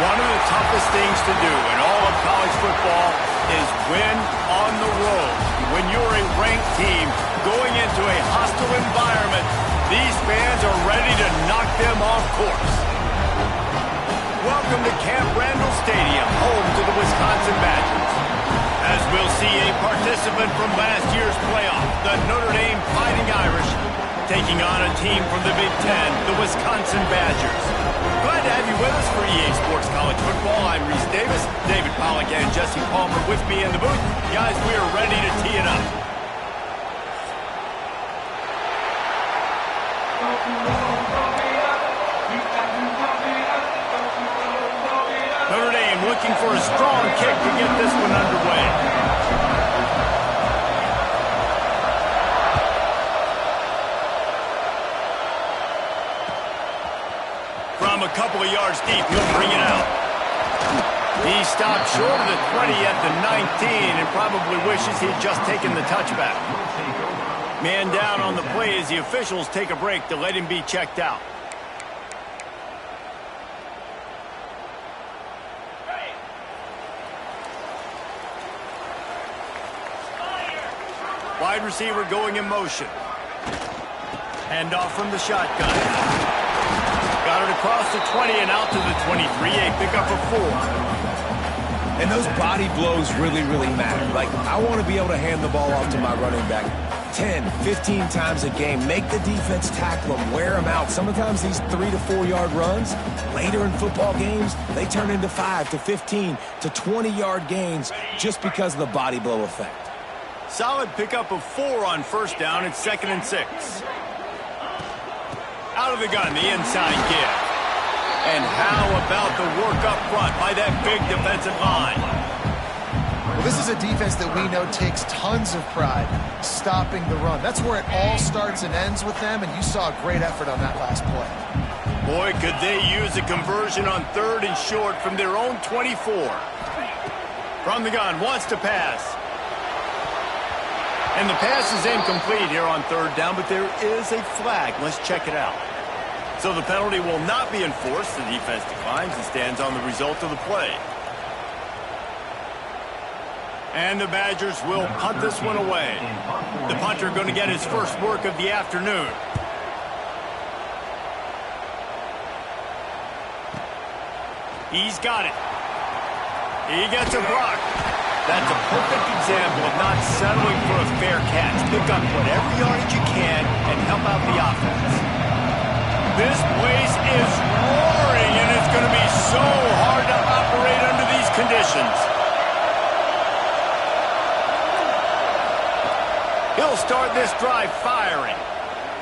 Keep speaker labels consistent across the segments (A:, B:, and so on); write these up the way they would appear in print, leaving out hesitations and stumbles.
A: One of the toughest things to do in all of college football is win on the road. When you're a ranked team going into a hostile environment, these fans are ready to knock them off course. Welcome to Camp Randall Stadium, home to the Wisconsin Badgers. As we'll see a participant from last year's playoff, the Notre Dame Fighting Irish, taking on a team from the Big Ten, the Wisconsin Badgers. Glad to have you with us for EA Sports College Football. I'm Reese Davis, David Pollack, and Jesse Palmer with me in the booth. Guys, we are ready to tee it up. Notre Dame looking for a strong kick to get this one underway. From a couple of yards deep, he'll bring it out. He stopped short of the 20 at the 19 and probably wishes he'd just taken the touchback. Man down on the play as the officials take a break to let him be checked out. Wide receiver going in motion. Handoff from the shotgun. Got it across the 20 and out to the 23. A pickup of 4.
B: And those body blows really, really matter. Like, I want to be able to hand the ball off to my running back 10, 15 times a game. Make the defense tackle them, wear them out. Sometimes these 3 to 4 yard runs, later in football games, they turn into 5 to 15 to 20 yard gains just because of the body blow effect.
A: Solid pickup of 4 on first down. It's 2nd and 6. Out of the gun, the inside give. And how about the work up front by that big defensive line?
C: Well, this is a defense that we know takes tons of pride stopping the run. That's where it all starts and ends with them, and you saw a great effort on that last play.
A: Boy, could they use a conversion on 3rd and short from their own 24. From the gun, wants to pass. And the pass is incomplete here on 3rd down, but there is a flag. Let's check it out. So the penalty will not be enforced. The defense declines and stands on the result of the play. And the Badgers will punt this one away. The punter going to get his first work of the afternoon. He's got it. He gets a block. That's a perfect example of not settling for a fair catch. Pick up whatever yardage you can and help out the offense. This place is roaring, and it's going to be so hard to operate under these conditions. He'll start this drive firing.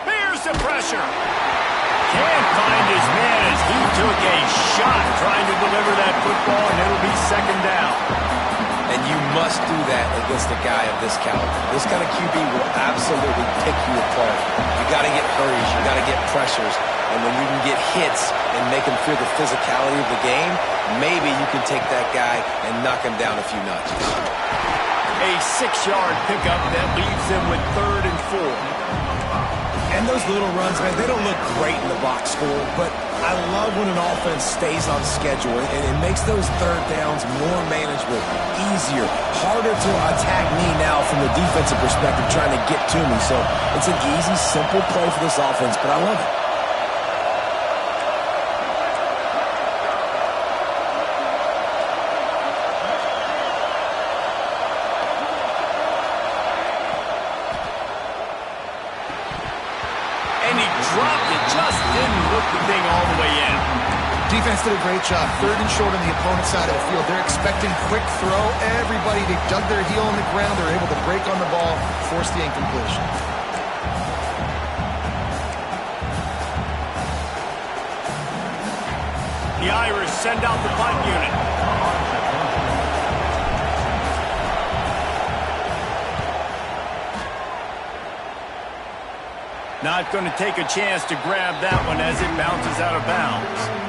A: Here's the pressure. Can't find his man as he took a shot trying to deliver that football, and it'll be 2nd down.
B: And you must do that against a guy of this caliber. This kind of QB will absolutely pick you apart. You got to get hurries. You got to get pressures. And when you can get hits and make him feel the physicality of the game, maybe you can take that guy and knock him down a few notches.
A: A 6-yard pickup that leaves him with 3rd and 4.
B: And those little runs, man, they don't look great in the box score, but I love when an offense stays on schedule, and it makes those 3rd downs more manageable, easier, harder to attack me now from the defensive perspective trying to get to me. So it's an easy, simple play for this offense, but I love it.
C: Defense did a great job. 3rd and short on the opponent's side of the field. They're expecting quick throw. Everybody, they dug their heel on the ground. They're able to break on the ball, force the incompletion.
A: The Irish send out the punt unit. Not going to take a chance to grab that one as it bounces out of bounds.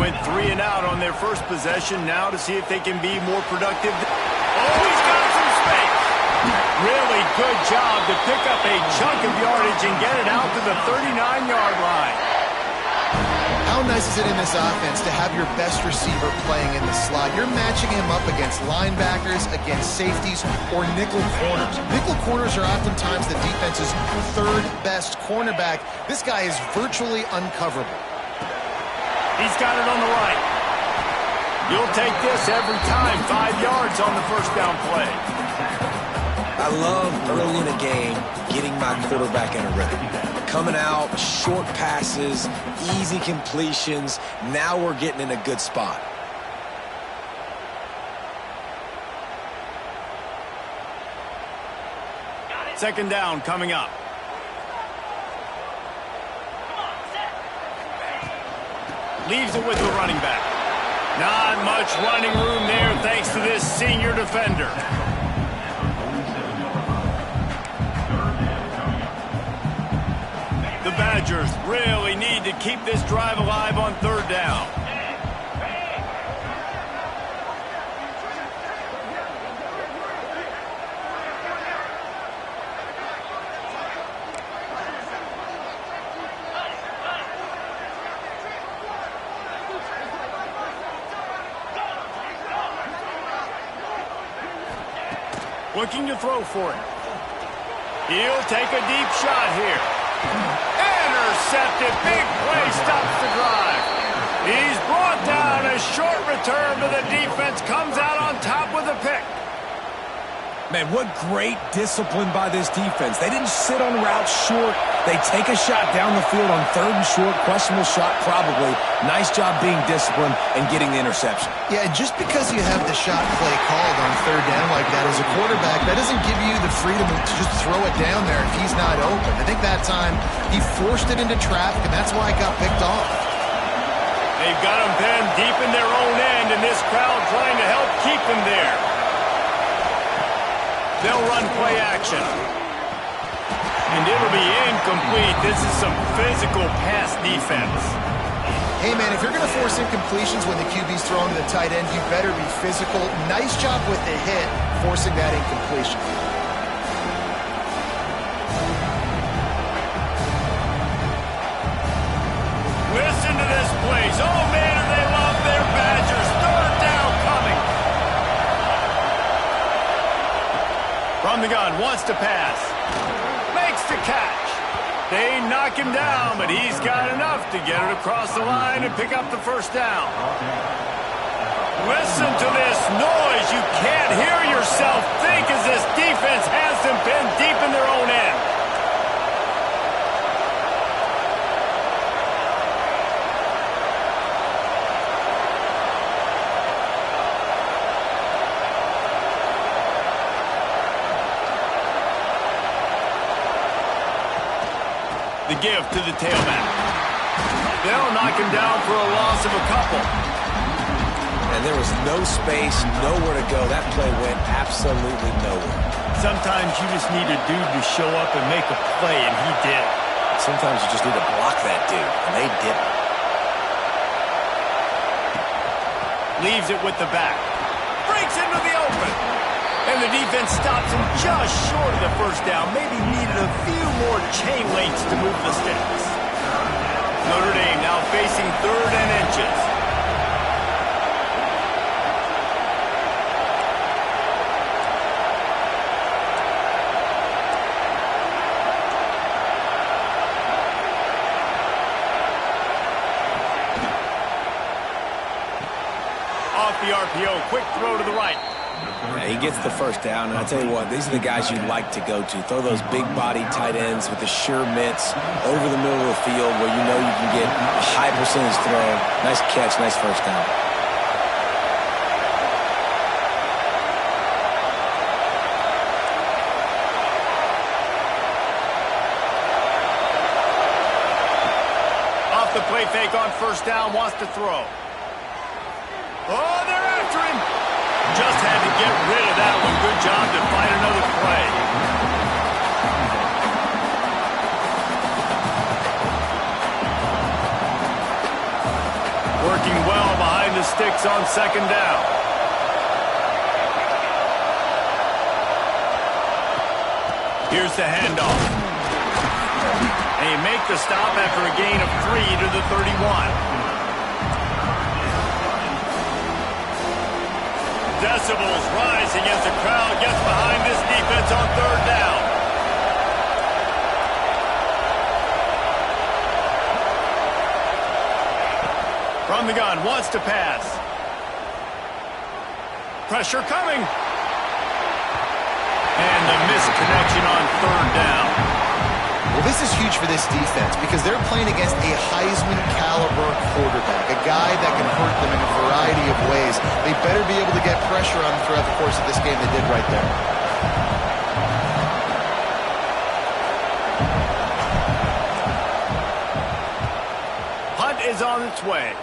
A: went 3 and out on their first possession. Now to see if they can be more productive. Oh, he's got some space. Really good job to pick up a chunk of yardage and get it out to the 39-yard line.
C: How nice is it in this offense to have your best receiver playing in the slot? You're matching him up against linebackers, against safeties, or nickel corners. Nickel corners are oftentimes the defense's third best cornerback. This guy is virtually uncoverable.
A: He's got it on the right. You'll take this every time. 5 yards on the first down play.
B: I love early in a game getting my quarterback in a rhythm. Coming out, short passes, easy completions. Now we're getting in a good spot.
A: Second down coming up. Leaves it with the running back. Not much running room there thanks to this senior defender. The Badgers really need to keep this drive alive on third down. Looking to throw for it. He'll take a deep shot here. Intercepted. Big play stops the drive. He's brought down. A short return to the defense. Comes out on top with a pick.
B: Man, what great discipline by this defense. They didn't sit on routes short. They take a shot down the field on third and short. Questionable shot probably. Nice job being disciplined and getting the interception.
C: Yeah, just because you have the shot play called on third down like that as a quarterback, that doesn't give you the freedom to just throw it down there if he's not open. I think that time he forced it into traffic, and that's why it got picked off.
A: They've got him pinned deep in their own end, and this crowd trying to help keep him there. They'll run play action. And it'll be incomplete. This is some physical pass defense.
C: Hey, man, if you're going to force incompletions when the QB's throwing to the tight end, you better be physical. Nice job with the hit, forcing that incompletion.
A: Listen to this place. Oh, man, and they love their Badgers. Third down coming. From the gun, wants to pass. Makes the catch. They knock him down, but he's got enough to get it across the line and pick up the first down. Listen to this noise. You can't hear yourself think as this defense has them pinned deep in their own end. The give to the tailback. They'll knock him down for a loss of a couple.
B: And there was no space, nowhere to go. That play went absolutely nowhere.
A: Sometimes you just need a dude to show up and make a play, and he did.
B: Sometimes you just need to block that dude, and they didn't.
A: Leaves it with the back. Breaks into the open. And the defense stops him just short of the first down. Maybe needed a few more chain links to move the sticks. Notre Dame now facing third and inches. Off the RPO, quick throw to the right.
B: Yeah, he gets the first down, and I tell you what, these are the guys you like to go to. Throw those big-body tight ends with the sure mitts over the middle of the field where you know you can get a high percentage throw. Nice catch, nice first down.
A: Off the play fake on first down, wants to throw. Oh, they're after him. Just had to get rid of that one. Good job to find another play. Working well on second down. Here's the handoff. And you make the stop after a gain of 3 to the 31. Decibels rising as the crowd gets behind this defense on third down. From the gun, wants to pass. Pressure coming. And the missed connection on third down.
C: Well, this is huge for this defense because they're playing against a Heisman-caliber quarterback, a guy that can hurt them in a variety of ways. They better be able to get pressure on them throughout the course of this game. They did right there.
A: Punt is on its way.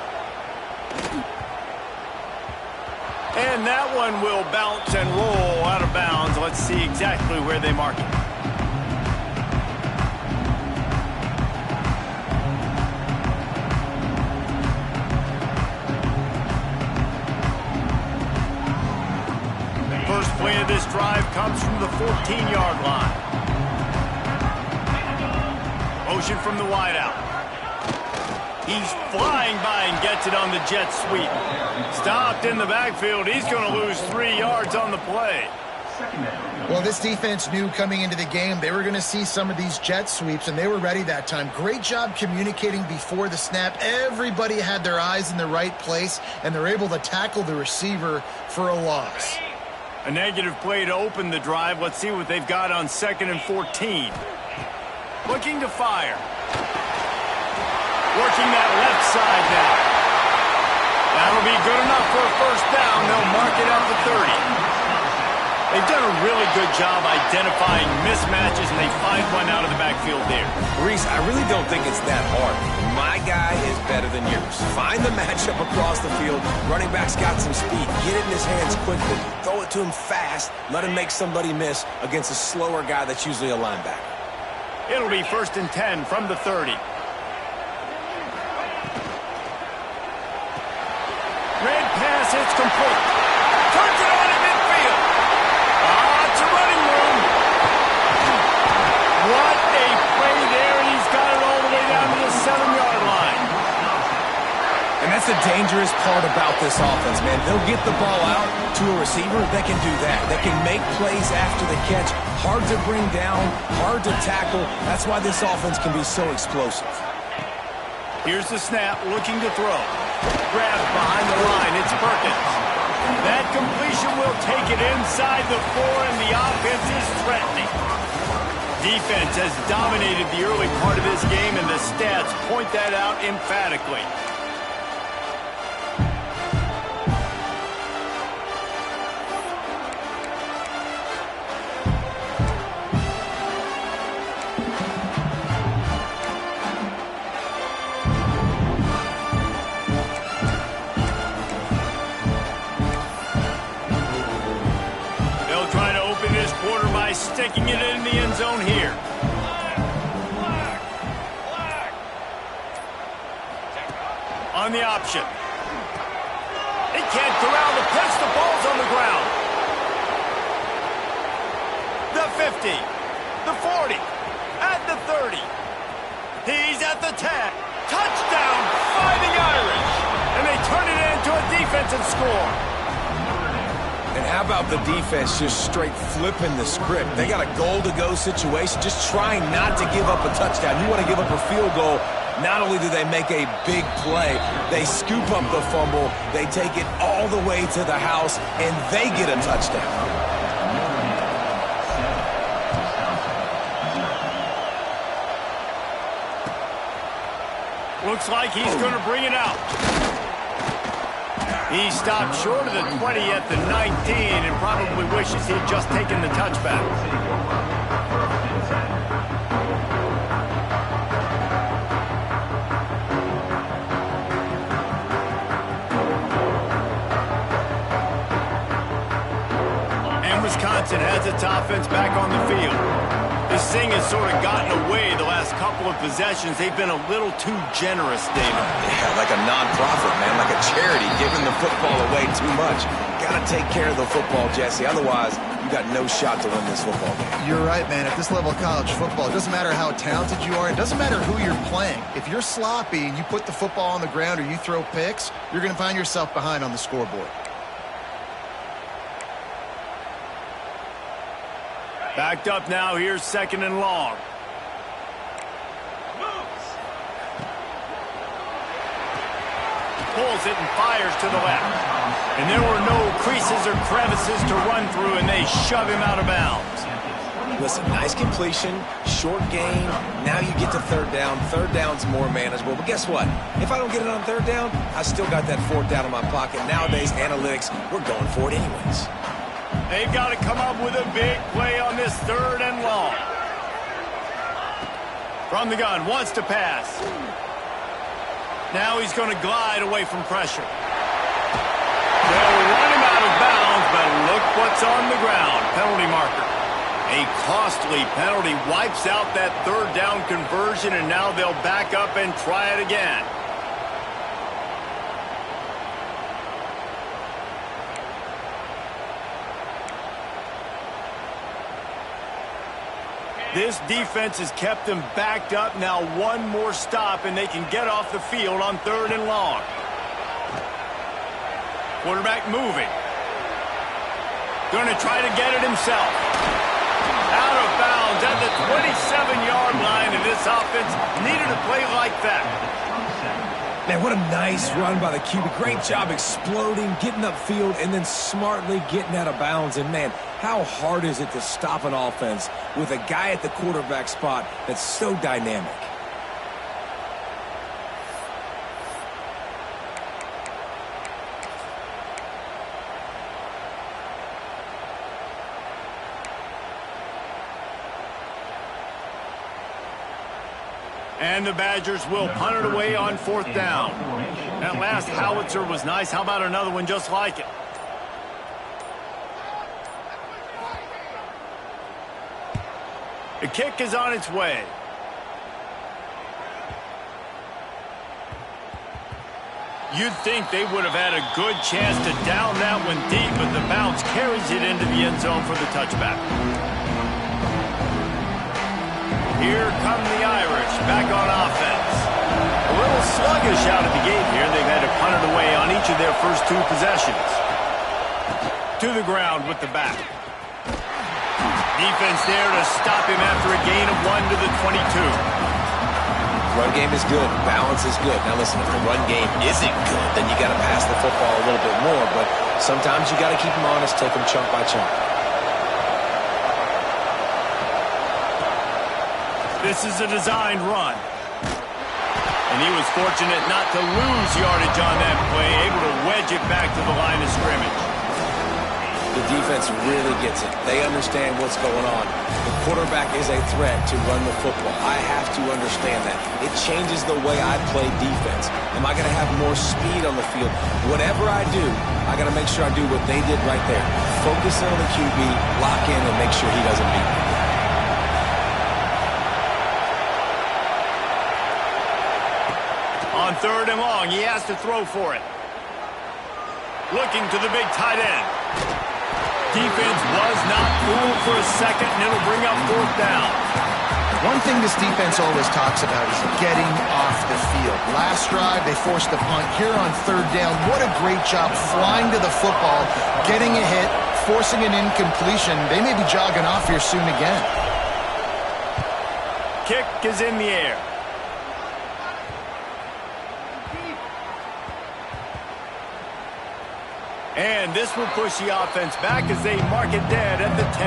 A: And that one will bounce and roll out of bounds. Let's see exactly where they mark it. First play of this drive comes from the 14-yard line. Motion from the wideout. He's flying by and gets it on the jet sweep. Stopped in the backfield. He's going to lose 3 yards on the play.
C: Well, this defense knew coming into the game they were going to see some of these jet sweeps, and they were ready that time. Great job communicating before the snap. Everybody had their eyes in the right place, and they're able to tackle the receiver for a loss.
A: A negative play to open the drive. Let's see what they've got on 2nd and 14. Looking to fire. Working that left side now. That'll be good enough for a first down. They'll mark it at the 30. They've done a really good job identifying mismatches, and they find one out of the backfield there.
B: Reese, I really don't think it's that hard. My guy is better than yours. Find the matchup across the field. Running back's got some speed. Get it in his hands quickly. Throw it to him fast. Let him make somebody miss against a slower guy that's usually a linebacker.
A: It'll be 1st and 10 from the 30. Red pass, it's complete. Turns it on in midfield. It's a running room. What a play there, and he's got it all the way down to the 7-yard line.
B: And that's the dangerous part about this offense, man. They'll get the ball out to a receiver. They can do that. They can make plays after the catch. Hard to bring down, hard to tackle. That's why this offense can be so explosive.
A: Here's the snap, looking to throw. Grabs behind the line, it's Perkins. That completion will take it inside the 4, and the offense is threatening. Defense has dominated the early part of this game, and the stats point that out emphatically. Sticking it in the end zone here. On the option. He can't corral the pitch. The ball's on the ground. The 50. The 40. At the 30. He's at the 10. Touchdown, Fighting Irish. And they turn it into a defensive score.
B: And how about the defense just straight flipping the script? They got a goal-to-go situation, just trying not to give up a touchdown. You want to give up a field goal, not only do they make a big play, they scoop up the fumble, they take it all the way to the house, and they get a touchdown.
A: Looks like he's going to bring it out. He stopped short of the 20 at the 19 and probably wishes he'd just taken the touchback. And Wisconsin has its offense back on the field. This thing has sort of gotten away the last couple of possessions. They've been a little too generous, David.
B: Yeah, like a non-profit, man, like a charity, giving the football away too much. Got to take care of the football, Jesse. Otherwise, you got no shot to win this football game.
C: You're right, man. At this level of college football, it doesn't matter how talented you are. It doesn't matter who you're playing. If you're sloppy and you put the football on the ground or you throw picks, you're going to find yourself behind on the scoreboard.
A: Backed up now. Here's 2nd and long. Pulls it and fires to the left. And there were no creases or crevices to run through, and they shove him out of bounds.
B: Listen, nice completion, short gain. Now you get to 3rd down. 3rd down's more manageable. But guess what? If I don't get it on 3rd down, I still got that 4th down in my pocket. Nowadays, analytics, we're going for it anyways.
A: They've got to come up with a big play on this 3rd and long. From the gun, wants to pass. Now he's going to glide away from pressure. They'll run him out of bounds, but look what's on the ground. Penalty marker. A costly penalty wipes out that 3rd down conversion, and now they'll back up and try it again. This defense has kept them backed up. Now one more stop, and they can get off the field on 3rd and long. Quarterback moving. Going to try to get it himself. Out of bounds at the 27-yard line, and this offense needed a play like that.
B: Man, what a nice run by the QB. Great job exploding, getting upfield, and then smartly getting out of bounds. And, man, how hard is it to stop an offense with a guy at the quarterback spot that's so dynamic?
A: And the Badgers will punt it away on 4th down. That last howitzer was nice. How about another one just like it? The kick is on its way. You'd think they would have had a good chance to down that one deep, but the bounce carries it into the end zone for the touchback. Here come the Irish, back on offense. A little sluggish out of the gate here. They've had to punt it away on each of their first 2 possessions. To the ground with the back. Defense there to stop him after a gain of 1 to the 22.
B: Run game is good. Balance is good. Now listen, if the run game isn't good, then you got to pass the football a little bit more. But sometimes you got to keep them honest, take them chunk by chunk.
A: This is a designed run. And he was fortunate not to lose yardage on that play, able to wedge it back to the line of scrimmage.
B: The defense really gets it. They understand what's going on. The quarterback is a threat to run the football. I have to understand that. It changes the way I play defense. Am I going to have more speed on the field? Whatever I do, I got to make sure I do what they did right there. Focus on the QB, lock in, and make sure he doesn't beat me.
A: On 3rd and long, he has to throw for it. Looking to the big tight end. Defense was not fooled for a second, and it'll bring up 4th down.
C: One thing this defense always talks about is getting off the field. Last drive, they forced the punt. Here on 3rd down, what a great job flying to the football, getting a hit, forcing an incompletion. They may be jogging off here soon again.
A: Kick is in the air. And this will push the offense back as they mark it dead at the 10.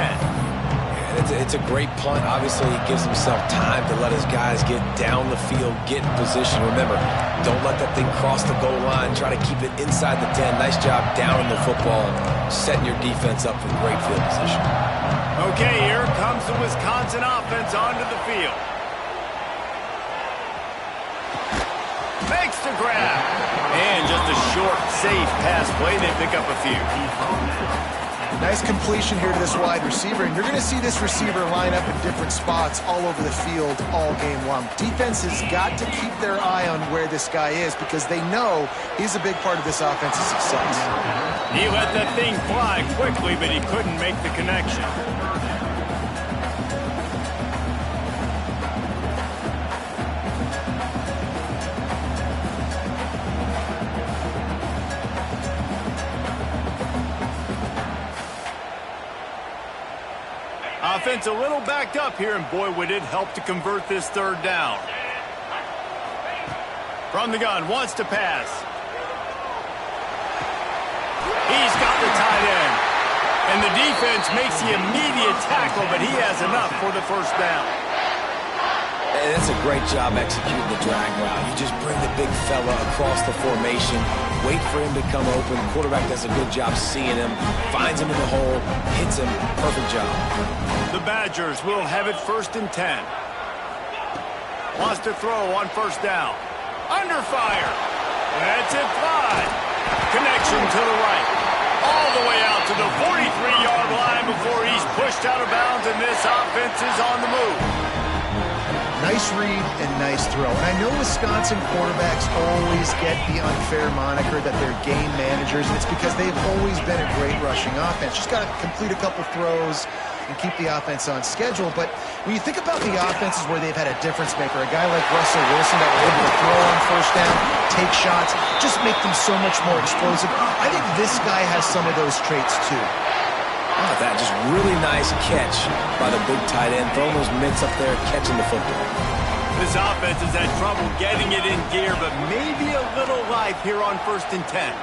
B: And it's a great punt. Obviously, he gives himself time to let his guys get down the field, get in position. Remember, don't let that thing cross the goal line. Try to keep it inside the 10. Nice job down in the football, setting your defense up for great field position.
A: Okay, here comes the Wisconsin offense onto the field. Makes the grab. And just a short, safe pass play. They pick up a few.
C: Nice completion here to this wide receiver, and you're going to see this receiver line up in different spots all over the field all game long. Defense has got to keep their eye on where this guy is because they know he's a big part of this offense's success.
A: He let that thing fly quickly, but he couldn't make the connection. Offense a little backed up here, and boy, would it help to convert this third down. From the gun, wants to pass. He's got the tight end. And the defense makes the immediate tackle, but he has enough for the first down.
B: And that's a great job executing the drag route. You just bring the big fella across the formation, wait for him to come open. The quarterback does a good job seeing him, finds him in the hole, hits him. Perfect job.
A: The Badgers will have it 1st and 10. Wants to throw on first down. Under fire. That's it fly. Connection to the right. All the way out to the 43-yard line before he's pushed out of bounds, and this offense is on the move.
C: Nice read and nice throw. And I know Wisconsin quarterbacks always get the unfair moniker that they're game managers, and it's because they've always been a great rushing offense. Just got to complete a couple throws and keep the offense on schedule. But when you think about the offenses where they've had a difference maker, a guy like Russell Wilson that were able to throw on first down, take shots, just make them so much more explosive, I think this guy has some of those traits too.
B: Oh, that just really nice catch by the big tight end, throwing those mitts up there, catching the football.
A: This offense has had trouble getting it in gear, but maybe a little life here on 1st and 10.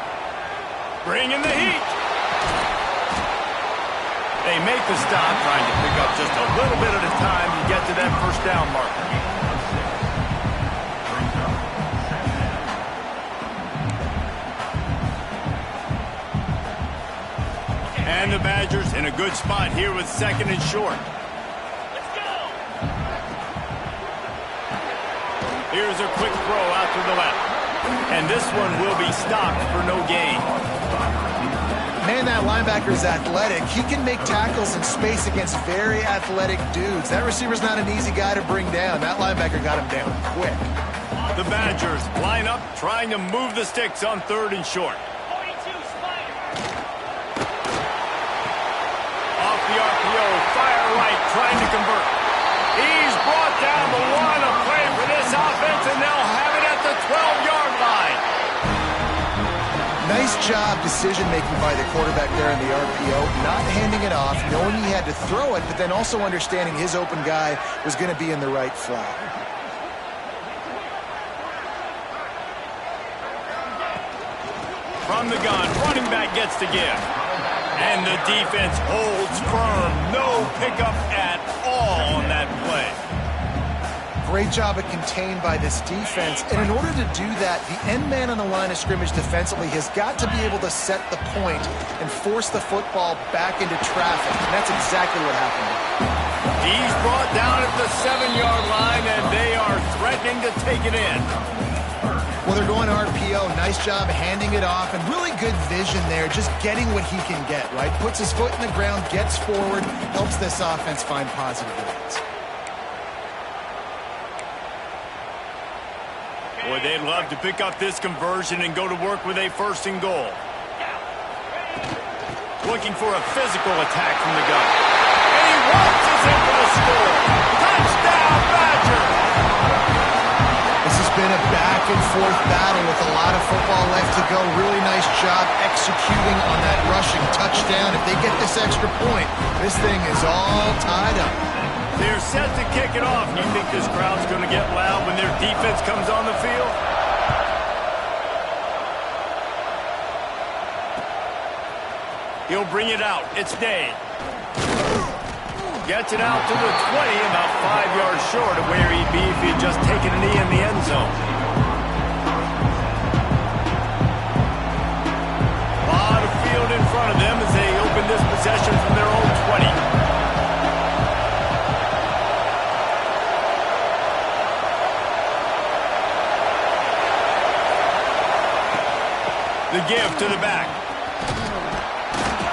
A: Bring in the heat. They make the stop, trying to pick up just a little bit at a time to get to that first down marker. And the Badgers in a good spot here with 2nd and short. Let's go. Here's a quick throw out to the left. And this one will be stopped for no gain.
C: Man, that linebacker is athletic. He can make tackles in space against very athletic dudes. That receiver's not an easy guy to bring down. That linebacker got him down quick.
A: The Badgers line up, trying to move the sticks on 3rd and short. Off the RPO, fire right, trying to convert. He's brought down the one, a play for this offense, and they'll have it at the 12-yard line.
C: Nice job decision-making by the quarterback there in the RPO, not handing it off, knowing he had to throw it, but then also understanding his open guy was going to be in the right flat.
A: From the gun, running back gets the give. And the defense holds firm. No pickup at all on that play.
C: Great job of contained by this defense. And in order to do that, the end man on the line of scrimmage defensively has got to be able to set the point and force the football back into traffic. And that's exactly what happened.
A: He's brought down at the 7-yard line, and they are threatening to take it in.
C: Well, they're going RPO. Nice job handing it off, and really good vision there, just getting what he can get, right? Puts his foot in the ground, gets forward, helps this offense find positive lanes.
A: Boy, they'd love to pick up this conversion and go to work with a 1st and goal. Looking for a physical attack from the gun. And he launches in for the score. Touchdown, Badger!
C: This has been a back-and-forth battle with a lot of football left to go. Really nice job executing on that rushing touchdown. If they get this extra point, this thing is all tied up.
A: They're set to kick it off. You think this crowd's going to get loud when their defense comes on the field? He'll bring it out. It's Day. Gets it out to the 20, about 5 yards short of where he'd be if he had just taken a knee in the end zone. A lot of field in front of them as they open this possession from their own 20. The give to the back.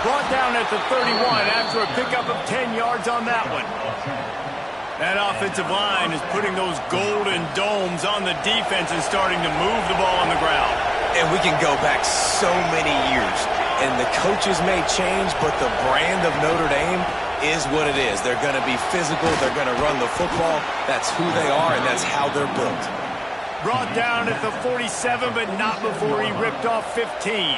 A: Brought down at the 31 after a pickup of 10 yards on that one. That offensive line is putting those golden domes on the defense and starting to move the ball on the ground.
B: And we can go back so many years, and the coaches may change, but the brand of Notre Dame is what it is. They're going to be physical. They're going to run the football. That's who they are, and that's how they're built.
A: Brought down at the 47, but not before he ripped off 15.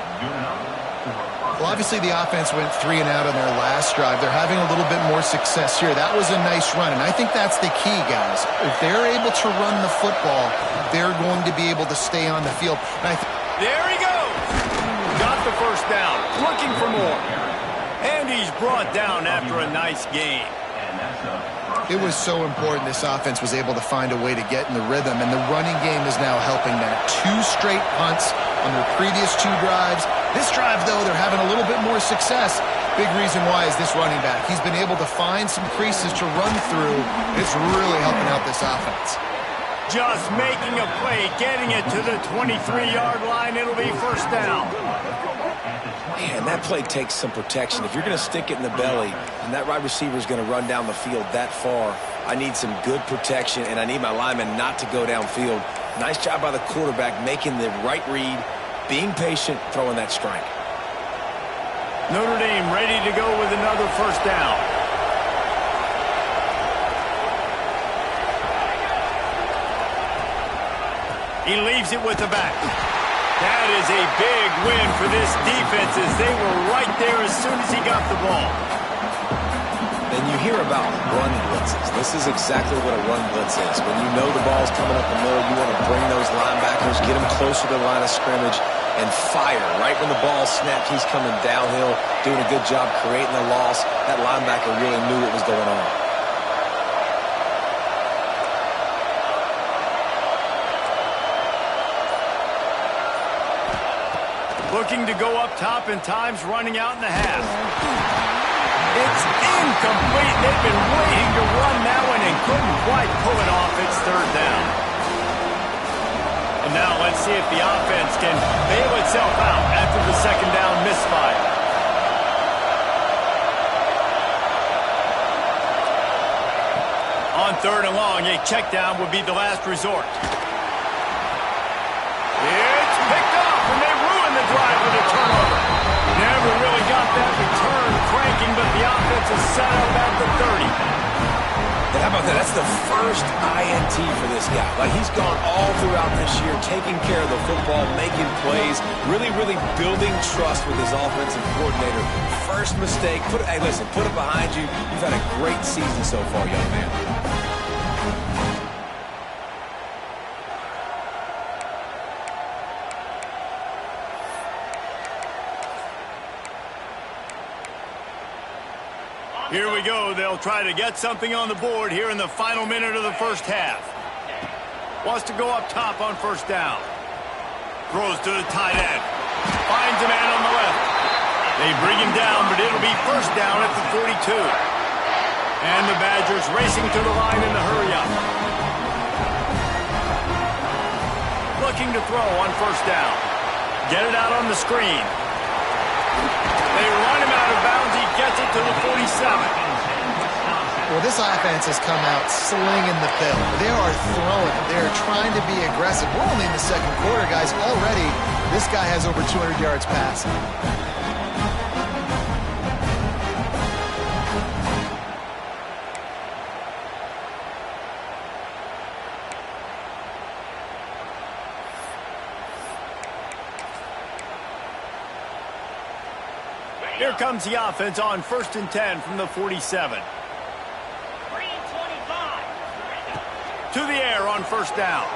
C: Well, obviously the offense went 3 and out on their last drive. They're having a little bit more success here. That was a nice run, and I think that's the key, guys. If they're able to run the football, they're going to be able to stay on the field.
A: There he goes. Got the first down. Looking for more. And he's brought down after a nice game.
C: It was so important this offense was able to find a way to get in the rhythm, and the running game is now helping that. 2 straight punts on their previous 2 drives. This drive, though, they're having a little bit more success. Big reason why is this running back. He's been able to find some creases to run through. It's really helping out this offense.
A: Just making a play, getting it to the 23-yard line. It'll be first down.
B: Man, that play takes some protection. If you're going to stick it in the belly and that wide receiver is going to run down the field that far, I need some good protection, and I need my lineman not to go downfield. Nice job by the quarterback making the right read, being patient, throwing that strike.
A: Notre Dame ready to go with another first down. He leaves it with the back. That is a big win for this defense as they were right there as soon as he got the ball.
B: And you hear about run blitzes. This is exactly what a run blitz is. When you know the ball's coming up the middle, you want to bring those linebackers, get them closer to the line of scrimmage, and fire. Right when the ball snapped, he's coming downhill, doing a good job creating the loss. That linebacker really knew what was going on.
A: Looking to go up top, and time's running out in the half. It's incomplete. They've been waiting to run that one and couldn't quite pull it off. It's third down. And now let's see if the offense can bail itself out after the second down misfire. On third and long, a check down would be the last resort. It's picked up, and they ruined the drive with a turnover. Never really got that return cranking, but the offense is set up at the 30.
B: And how about that? That's the first INT for this guy. Like, he's gone all throughout this year, taking care of the football, making plays, really building trust with his offensive coordinator. First mistake, hey, listen, put it behind you. You've had a great season so far, young man.
A: Here we go. They'll try to get something on the board here in the final minute of the first half. Wants to go up top on first down. Throws to the tight end. Finds a man on the left. They bring him down, but it'll be first down at the 42. And the Badgers racing to the line in the hurry-up. Looking to throw on first down. Get it out on the screen. They run him out of bounds. He gets it to the 47.
C: Well, this offense has come out slinging the pill. They are throwing. They are trying to be aggressive. We're only in the second quarter, guys. Already, this guy has over 200 yards passing.
A: Here comes the offense on 1st and 10 from the 47. To the air on first down.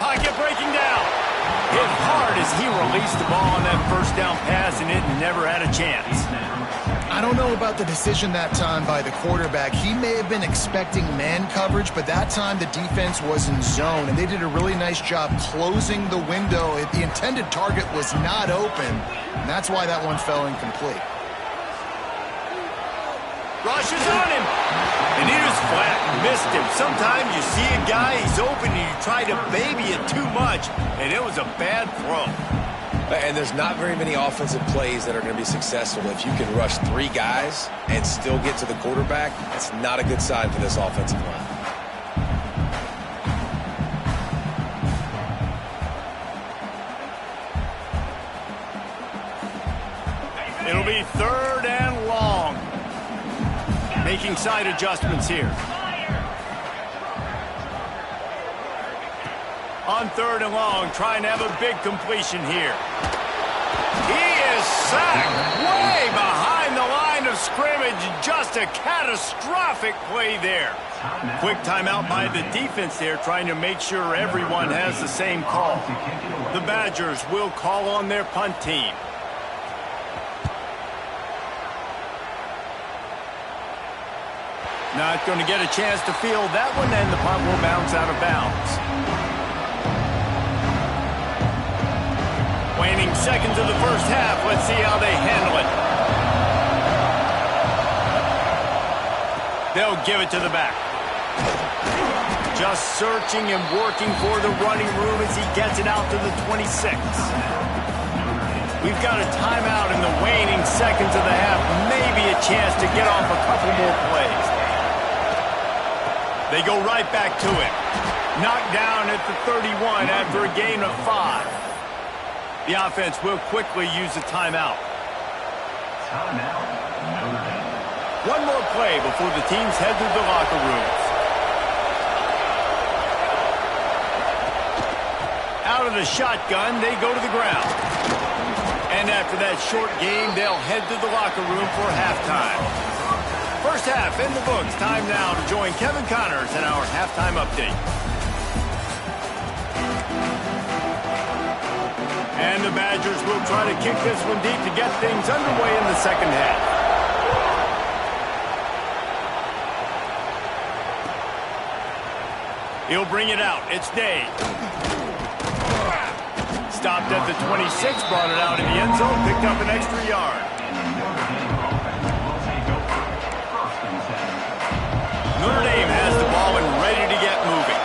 A: Pocket breaking down. Hit hard as he released the ball on that first down pass, and it never had a chance.
C: I don't know about the decision that time by the quarterback. He may have been expecting man coverage, but that time the defense was in zone, and they did a really nice job closing the window. The intended target was not open, and that's why that one fell incomplete.
A: Rushes on him, and he was flat and missed him. Sometimes you see a guy, he's open, and you try to baby it too much, and it was a bad throw.
B: And there's not very many offensive plays that are going to be successful. If you can rush 3 guys and still get to the quarterback, that's not a good sign for this offensive line.
A: It'll be 3rd and long. Making side adjustments here. On 3rd and long, trying to have a big completion here. He is sacked way behind the line of scrimmage. Just a catastrophic play there. Quick timeout by the defense there, trying to make sure everyone has the same call. The Badgers will call on their punt team. Not going to get a chance to field that one, and the punt will bounce out of bounds. Waning seconds of the first half. Let's see how they handle it. They'll give it to the back. Just searching and working for the running room as he gets it out to the 26. We've got a timeout in the waning seconds of the half. Maybe a chance to get off a couple more plays. They go right back to it. Knocked down at the 31 after a gain of 5. The offense will quickly use a timeout. One more play before the teams head to the locker rooms. Out of the shotgun, they go to the ground. And after that short game, they'll head to the locker room for halftime. First half in the books. Time now to join Kevin Connors in our halftime update. And the Badgers will try to kick this one deep to get things underway in the second half. He'll bring it out. It's Day. Stopped at the 26, brought it out in the end zone, picked up an extra yard. Notre Dame has the ball and ready to get moving.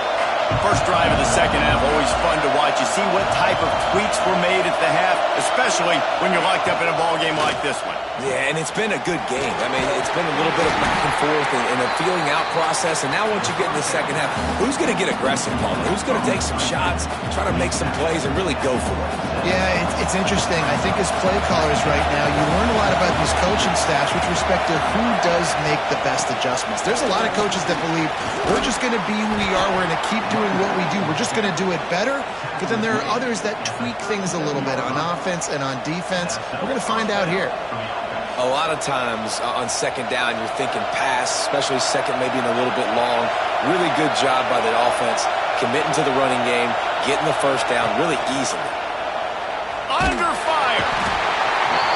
A: First drive of the second half, always fun to watch. You see what type of tweaks were made at the half, especially when you're locked up in a ball game like this one.
B: Yeah, and it's been a good game. I mean, it's been a little bit of back and forth and a feeling out process. And now once you get in the second half, who's going to get aggressive, Paul? Who's going to take some shots, try to make some plays, and really go for it?
C: Yeah, it's interesting. I think as play callers right now, you learn a lot about these coaching staffs with respect to who does make the best adjustments. There's a lot of coaches that believe we're just going to be who we are. We're going to keep doing what we do. We're just going to do it better. But then there are others that tweak things a little bit on offense and on defense. We're going to find out here.
B: A lot of times on second down, you're thinking pass, especially second, maybe in a little bit long. Really good job by the offense, committing to the running game, getting the first down really easily.
A: Under fire.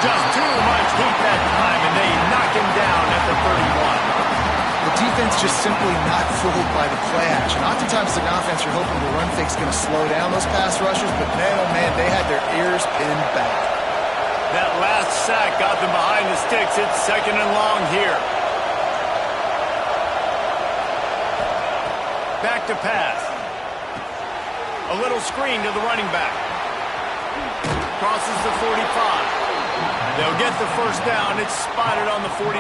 A: Just too much heat that time, and they knock him down at the 31.
C: The defense just simply not fooled by the play action. Oftentimes, the offense, you're hoping the run fake's going to slow down those pass rushers, but man, oh man, they had their ears pinned back.
A: That last sack got them behind the sticks. It's second and long here. Back to pass. A little screen to the running back. Crosses the 45. They'll get the first down. It's spotted on the 49.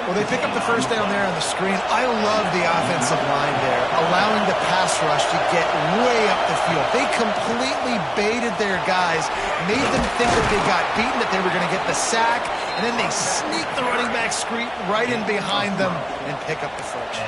C: Well, they pick up the first down there on the screen. I love the offensive line there, allowing the pass rush to get way up the field. They completely baited their guys, made them think that they got beaten, that they were going to get the sack, and then they sneak the running back screen right in behind them and pick up the first.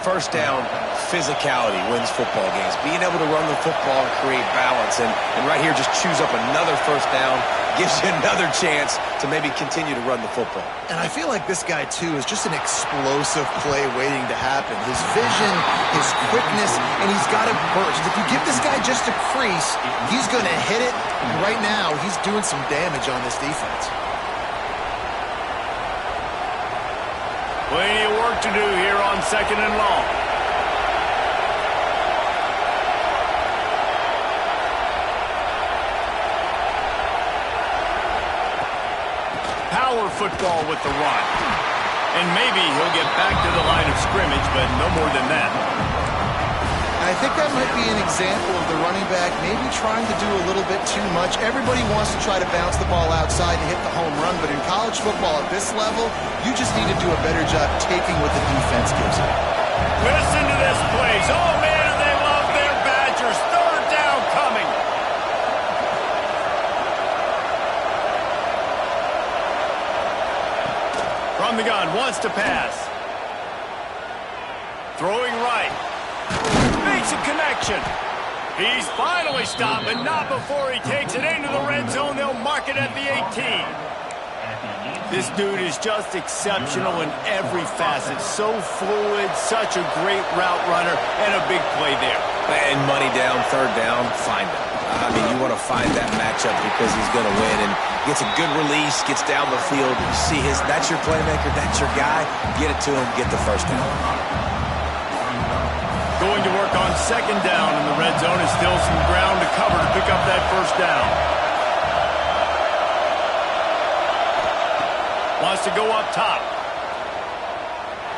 B: First down, physicality wins football games. Being able to run the football and create balance. And right here, just choose up another first down, gives you another chance to maybe continue to run the football.
C: And I feel like this guy, too, is just an explosive play waiting to happen. His vision, his quickness, and he's got a burst. If you give this guy just a crease, he's going to hit it. And right now, he's doing some damage on this defense.
A: Plenty of work to do here on second and long. Power football with the run. And maybe he'll get back to the line of scrimmage, but no more than that.
C: I think that might be an example of the running back maybe trying to do a little bit too much. Everybody wants to try to bounce the ball outside to hit the home run, but in college football at this level, you just need to do a better job taking what the defense gives you.
A: Listen to this plays. Oh, man, do they love their Badgers. Third down coming. From the gun, wants to pass. Throwing right. Makes a connection. He's finally stopped, but not before he takes it into the red zone. They'll mark it at the 18. This dude is just exceptional in every facet. So fluid, such a great route runner, and a big play there.
B: And money down, third down, find him. I mean, you want to find that matchup because he's going to win, and gets a good release, gets down the field. You see that's your playmaker, that's your guy. Get it to him, get the first down.
A: Going to work on second down in the red zone. Is still some ground to cover to pick up that first down. Wants to go up top.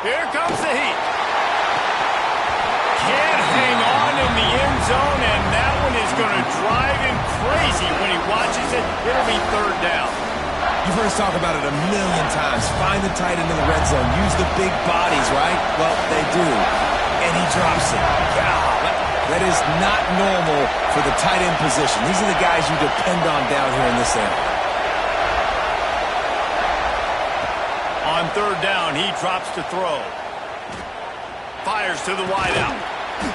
A: Here comes the heat. Can't hang on in the end zone, and that one is going to drive him crazy when he watches it. It'll be third down.
B: You've heard us talk about it a million times. Find the tight end in the red zone. Use the big bodies, right? Well, they do. And he drops it. God, that is not normal for the tight end position. These are the guys you depend on down here in this area.
A: On third down, he drops to throw. Fires to the wideout.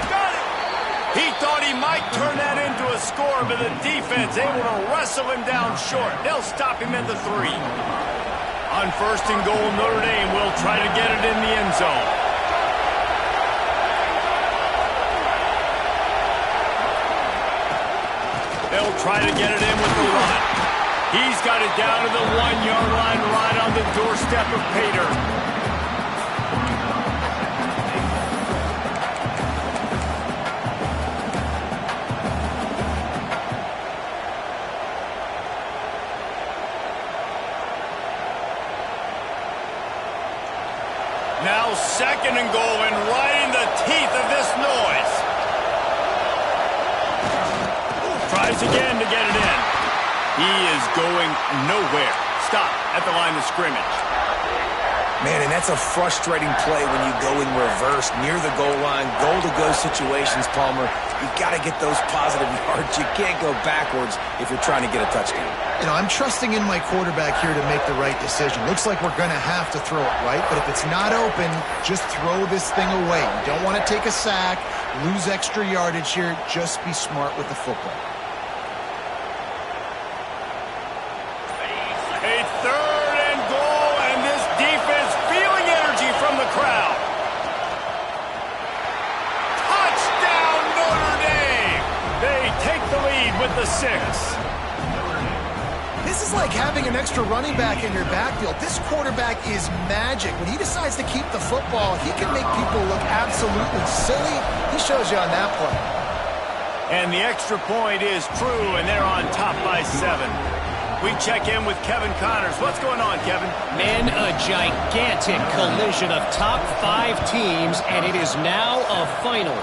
A: Got it! He thought he might turn that into a score, but the defense able to wrestle him down short. They'll stop him at the 3. On first and goal, Notre Dame will try to get it in the end zone. They'll try to get it in with the run. He's got it down to the 1-yard line right on the doorstep of Pater. Now second and goal, and right in the teeth of this noise. Tries again to get it in. He is going nowhere. Stop at the line of scrimmage.
B: Man, and that's a frustrating play when you go in reverse near the goal line, goal-to-go situations, Palmer. You got to get those positive yards. You can't go backwards if you're trying to get a touchdown.
C: You know, I'm trusting in my quarterback here to make the right decision. Looks like we're going to have to throw it, right? But if it's not open, just throw this thing away. You don't want to take a sack, lose extra yardage here. Just be smart with the football.
A: A third and goal, and this defense feeling energy from the crowd. Touchdown, Notre Dame! They take the lead with the 6.
C: This is like having an extra running back in your backfield. This quarterback is magic. When he decides to keep the football, he can make people look absolutely silly. He shows you on that play.
A: And the extra point is true, and they're on top by 7. We check in with Kevin Connors. What's going on, Kevin?
D: Men, a gigantic collision of top 5 teams, and it is now a final.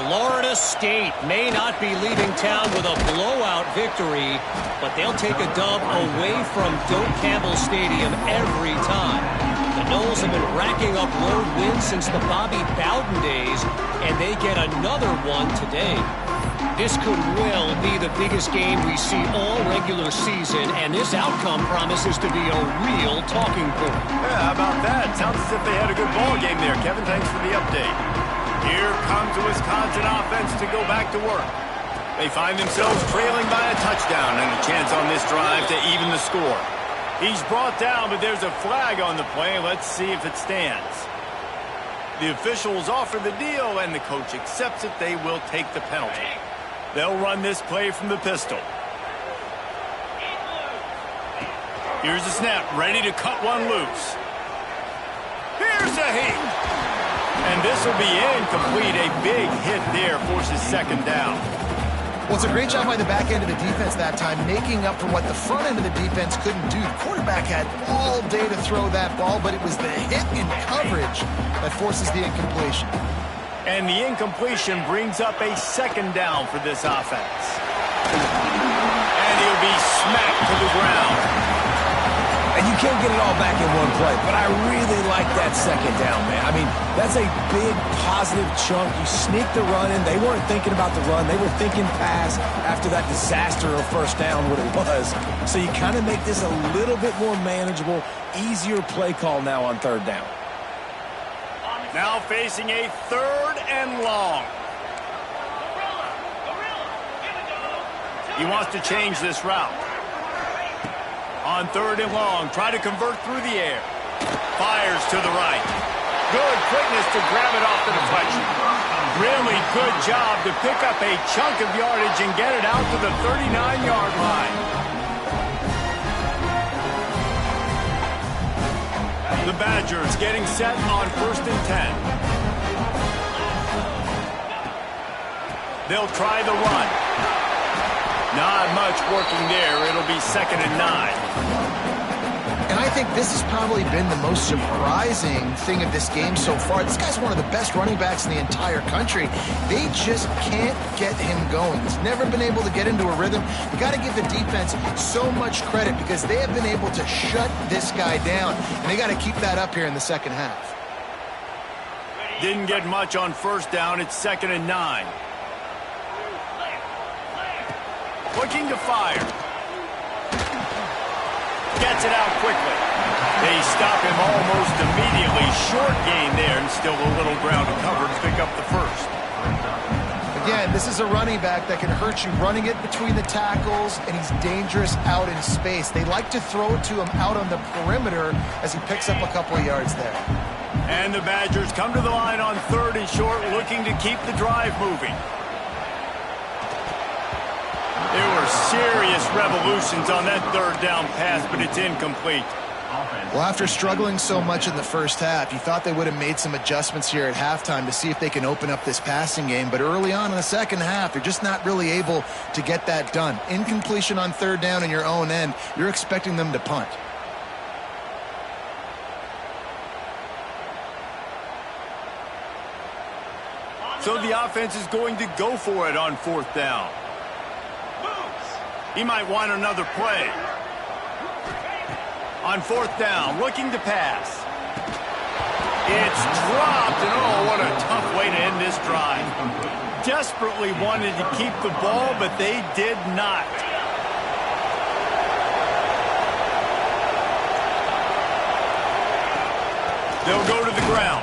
D: Florida State may not be leaving town with a blowout victory, but they'll take a dub away from Doak Campbell Stadium every time. The Noles have been racking up road wins since the Bobby Bowden days, and they get another one today. This could well be the biggest game we see all regular season, and this outcome promises to be a real talking point.
A: Yeah, how about that? Sounds as if they had a good ball game there. Kevin, thanks for the update. Here comes the Wisconsin offense to go back to work. They find themselves trailing by a touchdown and a chance on this drive to even the score. He's brought down, but there's a flag on the play. Let's see if it stands. The officials offer the deal, and the coach accepts it. They will take the penalty. They'll run this play from the pistol. Here's the snap, ready to cut one loose. Here's a hit. And this will be incomplete. A big hit there forces second down.
C: Well, it's a great job by the back end of the defense that time, making up for what the front end of the defense couldn't do. The quarterback had all day to throw that ball, but it was the hit in coverage that forces the incompletion.
A: And the incompletion brings up a second down for this offense. And he'll be smacked to the ground.
B: And you can't get it all back in one play, but I really like that second down, man. I mean, that's a big positive chunk. You sneak the run in. They weren't thinking about the run. They were thinking pass after that disaster of first down, what it was. So you kind of make this a little bit more manageable, easier play call now on third down.
A: Now facing a 3rd and long. He wants to change this route. On 3rd and long, try to convert through the air. Fires to the right. Good quickness to grab it off the deflection. Really good job to pick up a chunk of yardage and get it out to the 39-yard line. The Badgers getting set on 1st and 10. They'll try the run. Not much working there. It'll be 2nd and 9.
C: And I think this has probably been the most surprising thing of this game so far. This guy's one of the best running backs in the entire country. They just can't get him going. He's never been able to get into a rhythm. You got to give the defense so much credit because they have been able to shut this guy down. And they got to keep that up here in the second half.
A: Didn't get much on 1st down. It's 2nd and 9. Looking to fire. Gets it out quickly. They stop him almost immediately. Short gain there and still a little ground to cover to pick up the 1st.
C: Again, this is a running back that can hurt you running it between the tackles, and he's dangerous out in space. They like to throw it to him out on the perimeter as he picks up a couple of yards there.
A: And the Badgers come to the line on 3rd and short, looking to keep the drive moving. There were serious revolutions on that 3rd down pass, but it's incomplete.
C: Well, after struggling so much in the first half, you thought they would have made some adjustments here at halftime to see if they can open up this passing game. But early on in the second half, they're just not really able to get that done. Incompletion on 3rd down in your own end, you're expecting them to punt.
A: So the offense is going to go for it on 4th down. He might want another play. On 4th down, looking to pass. It's dropped, and oh, what a tough way to end this drive. Desperately wanted to keep the ball, but they did not. They'll go to the ground.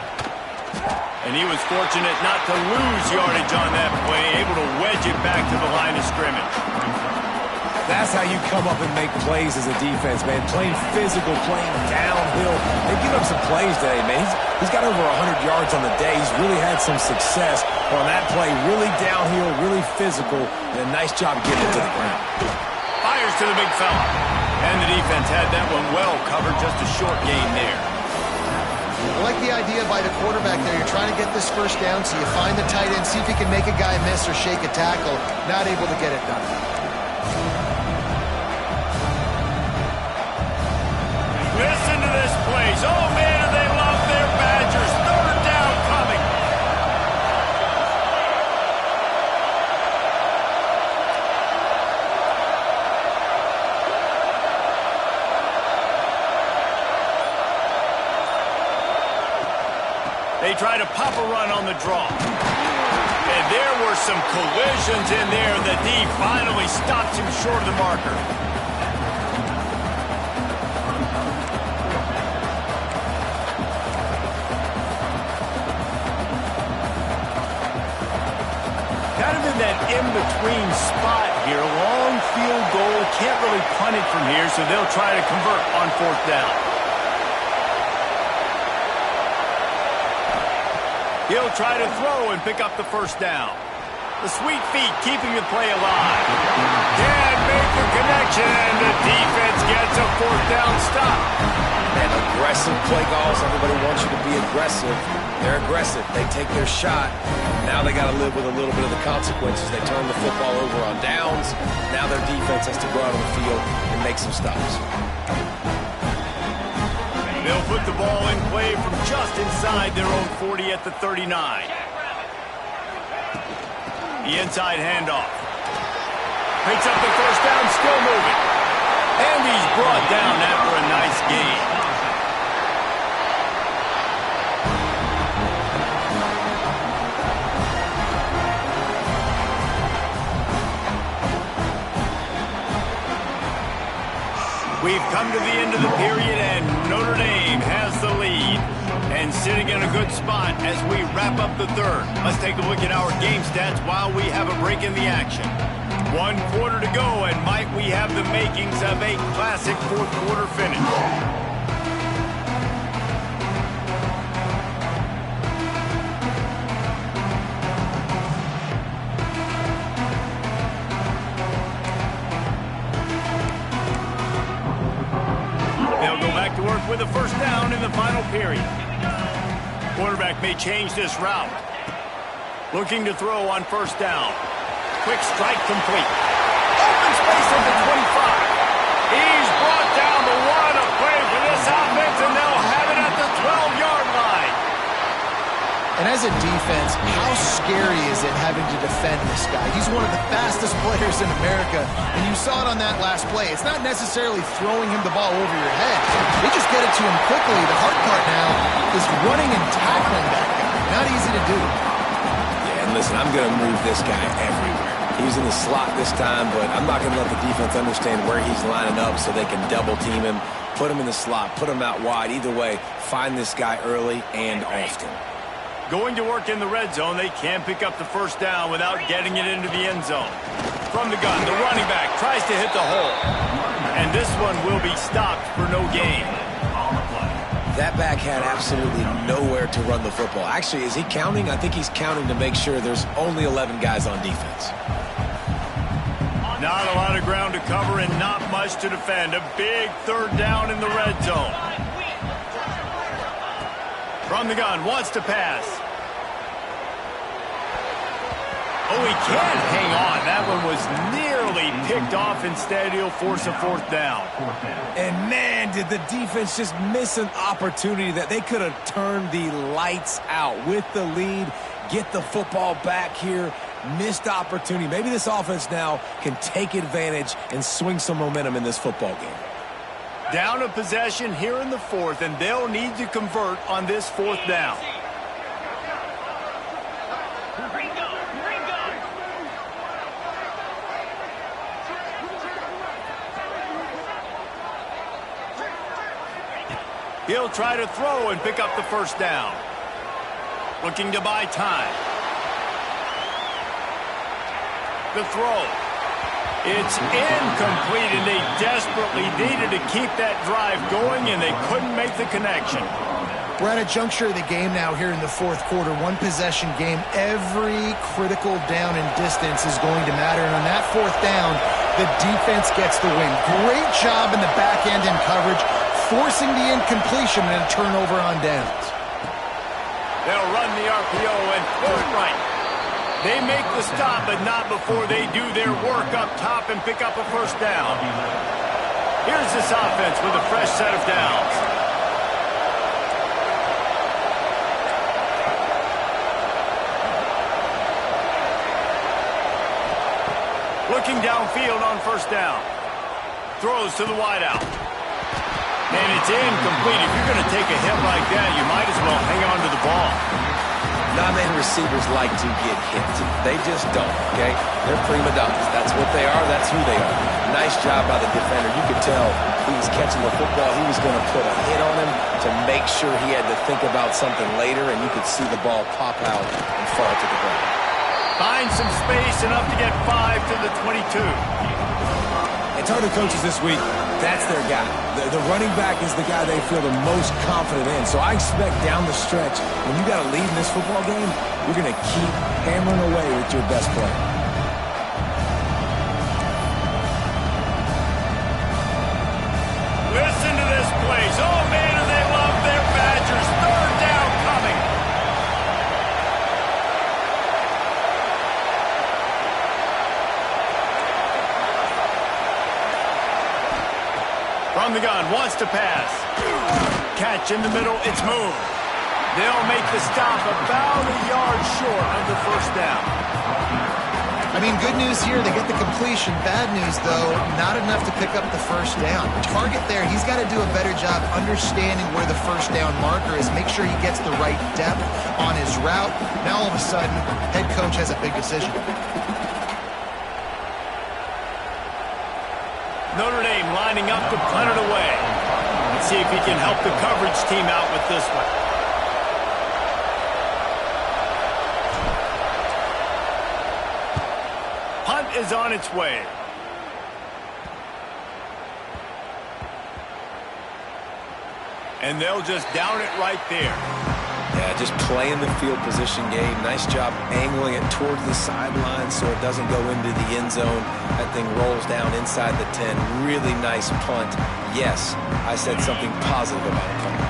A: And he was fortunate not to lose yardage on that play, able to wedge it back to the line of scrimmage.
B: That's how you come up and make plays as a defense, man. Playing physical, playing downhill. They've given up some plays today, man. He's got over 100 yards on the day. He's really had some success on that play. Really downhill, really physical, and a nice job getting it to the ground.
A: Fires to the big fella. And the defense had that one well covered, just a short gain there.
C: I like the idea by the quarterback there. You're trying to get this 1st down, so you find the tight end, see if you can make a guy miss or shake a tackle. Not able to get it done.
A: Listen to this place. Oh, man, do they love their Badgers. 3rd down coming. They try to pop a run on the draw. And there were some collisions in there. The D finally stops him short of the marker. Kind of in that in-between spot here. Long field goal. Can't really punt it from here, so they'll try to convert on 4th down. He'll try to throw and pick up the 1st down. The sweet feet keeping the play alive. Can't make the connection, and the defense gets a 4th down stop.
B: And aggressive play calls. Everybody wants you to be aggressive. They're aggressive. They take their shot. Now they got to live with a little bit of the consequences. They turn the football over on downs. Now their defense has to go out on the field and make some stops.
A: They'll put the ball in play from just inside their own 40 at the 39. The inside handoff. Picks up the first down, still moving. And he's brought down after a nice gain. We've come to the end of the period, and Notre Dame has the lead. And sitting in a good spot as we wrap up the third. Let's take a look at our game stats while we have a break in the action. 1 quarter to go, and might we have the makings of a classic fourth quarter finish. They'll go back to work with a first down in the final period. Quarterback may change this route. Looking to throw on first down. Quick strike complete. Open space at the 25. He's brought down the one. A play for this offense, and they'll have it at the 12-yard line.
C: And as a defense, how scary is it having to defend this guy? He's one of the fastest players in America, and you saw it on that last play. It's not necessarily throwing him the ball over your head. They just get it to him quickly. The hard part now is running and tackling that guy. Not easy to do.
B: Yeah, and listen, I'm going to move this guy everywhere. He's in the slot this time, but I'm not going to let the defense understand where he's lining up so they can double team him, put him in the slot, put him out wide. Either way, find this guy early and often.
A: Going to work in the red zone, they can't pick up the first down without getting it into the end zone. From the gun, the running back tries to hit the hole. And this one will be stopped for no gain.
B: That back had absolutely nowhere to run the football. Actually, is he counting? I think he's counting to make sure there's only 11 guys on defense.
A: Not a lot of ground to cover and not much to defend. A big third down in the red zone. From the gun, wants to pass. Oh, he can't hang on. That one was nearly picked off. Instead, he'll force a fourth down.
B: And, man, did the defense just miss an opportunity that they could have turned the lights out with the lead, get the football back here. Missed opportunity. Maybe this offense now can take advantage and swing some momentum in this football game.
A: Down a possession here in the fourth, and they'll need to convert on this fourth down. He'll try to throw and pick up the first down. Looking to buy time. The throw. It's incomplete, and they desperately needed to keep that drive going, and they couldn't make the connection.
C: We're at a juncture of the game now here in the fourth quarter. One possession game. Every critical down and distance is going to matter. And on that fourth down, the defense gets the win. Great job in the back end in coverage, forcing the incompletion and a turnover on downs.
A: They'll run the RPO and throw it right. They make the stop, but not before they do their work up top and pick up a first down. Here's this offense with a fresh set of downs. Looking downfield on first down. Throws to the wideout. And it's incomplete. If you're going to take a hit like that, you might as well hang on to the ball.
B: Not many receivers like to get hit. They just don't, okay? They're prima donnas. That's what they are. That's who they are. Nice job by the defender. You could tell he was catching the football. He was going to put a hit on him to make sure he had to think about something later, and you could see the ball pop out and fall to the ground.
A: Find some space, enough to get 5 to the 22.
B: And talking to coaches this week, that's their guy. The running back is the guy they feel the most confident in. So I expect down the stretch, when you got to lead in this football game, you're going to keep hammering away with your best player.
A: Listen to this place. Oh, man, do they love their Badgers. Third down coming. From the gun, wants to pass. Catch in the middle, it's moved. They'll make the stop about a yard short of the first down.
C: I mean, good news here, they get the completion. Bad news, though, not enough to pick up the first down. The target there, he's got to do a better job understanding where the first down marker is, make sure he gets the right depth on his route. Now, all of a sudden, head coach has a big decision.
A: Notre Dame lining up to punt it away. Let's see if he can help the coverage team out with this one. Punt is on its way. And they'll just down it right there.
B: Yeah, just playing the field position game. Nice job angling it towards the sideline so it doesn't go into the end zone. That thing rolls down inside the 10. Really nice punt. Yes, I said something positive about a punt.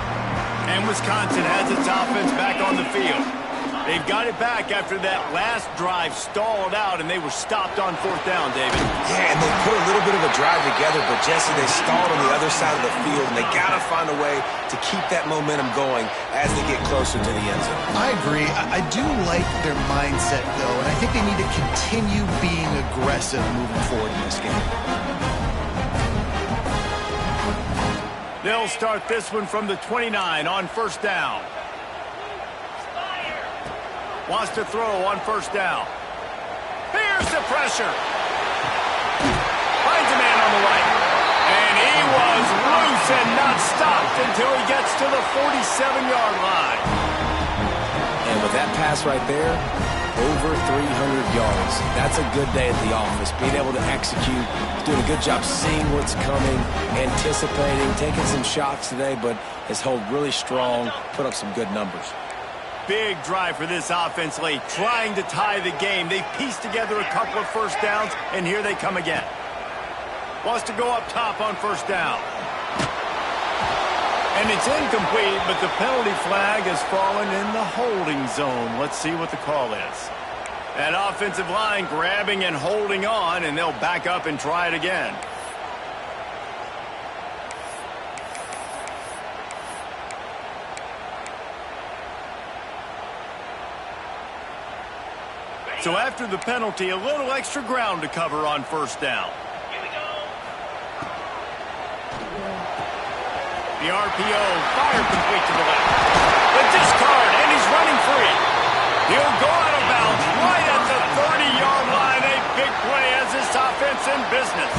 A: And Wisconsin has its offense back on the field. They've got it back after that last drive stalled out, and they were stopped on fourth down, David.
B: Yeah, and they put a little bit of a drive together, but, Jesse, they stalled on the other side of the field, and they got to find a way to keep that momentum going as they get closer to the end zone.
C: I agree. I do like their mindset, though, and I think they need to continue being aggressive moving forward in this game.
A: They'll start this one from the 29 on first down. Wants to throw on first down. Here's the pressure. Finds a man on the right. And he was loose and not stopped until he gets to the 47-yard line.
B: And with that pass right there, over 300 yards. That's a good day at the office. Being able to execute, doing a good job seeing what's coming, anticipating, taking some shots today, but has held really strong, put up some good numbers.
A: Big drive for this offense late, trying to tie the game. They pieced together a couple of first downs, and here they come again. Wants to go up top on first down. And it's incomplete, but the penalty flag has fallen in the holding zone. Let's see what the call is. That offensive line grabbing and holding on, and they'll back up and try it again. So after the penalty, a little extra ground to cover on first down. The RPO fired complete to the left. The discard, and he's running free. He'll go out of bounds right at the 30-yard line. A big play as this offense in business.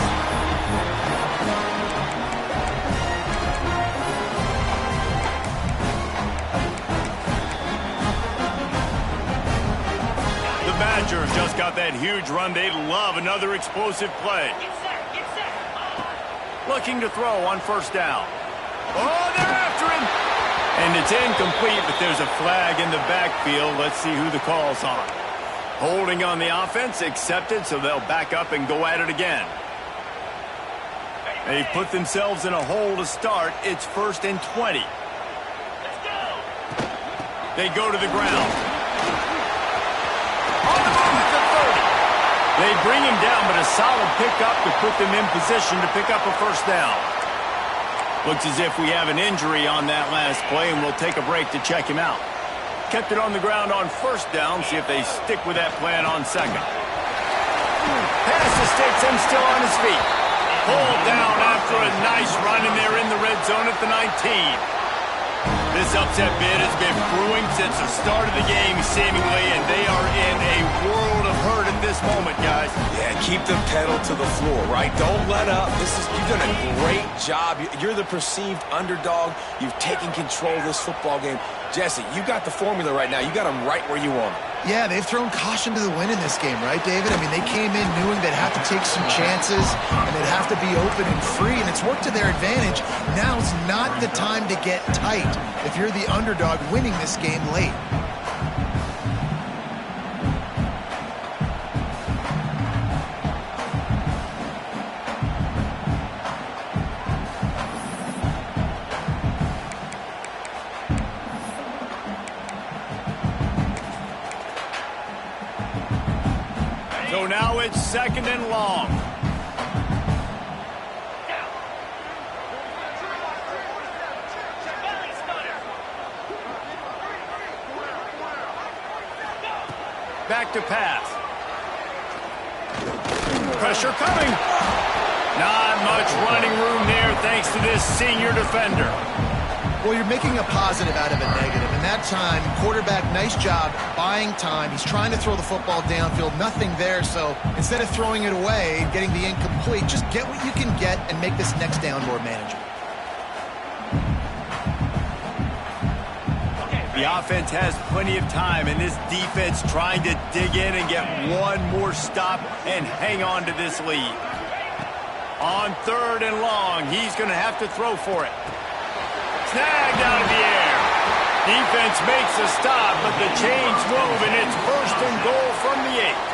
A: The Badgers just got that huge run. They'd love another explosive play. Looking to throw on first down. Oh, they're after him. And it's incomplete, but there's a flag in the backfield. Let's see who the call's on. Holding on the offense, accepted, so they'll back up and go at it again. They've put themselves in a hole to start. It's 1st and 20. They go to the ground. On the move at the 30. They bring him down, but a solid pickup to put them in position to pick up a first down. Looks as if we have an injury on that last play, and we'll take a break to check him out. Kept it on the ground on first down. See if they stick with that plan on second. Pass to Sticks and still on his feet. Pulled down after a nice run, and they're in the red zone at the 19. This upset bid has been brewing since the start of the game, seemingly, and they are in a world of hurt at this moment, guys.
B: Yeah, keep the pedal to the floor, right? Don't let up. You've done a great job. You're the perceived underdog. You've taken control of this football game. Jesse, you got the formula right now. You got them right where you want them.
C: Yeah, they've thrown caution to the wind in this game, right, David? I mean, they came in knowing they'd have to take some chances and they'd have to be open and free, and it's worked to their advantage. Now's not the time to get tight if you're the underdog winning this game late.
A: So now it's 2nd and long. Back to pass. Pressure coming. Not much running room there thanks to this senior defender.
C: Well, you're making a positive out of a negative. And that time, quarterback, nice job buying time. He's trying to throw the football downfield. Nothing there. So instead of throwing it away and getting the incomplete, just get what you can get and make this next down more manageable.
A: The offense has plenty of time, and this defense trying to dig in and get one more stop and hang on to this lead. On 3rd and long, he's going to have to throw for it. Snagged out of the air. Defense makes a stop, but the chains move, and it's 1st and goal from the 8.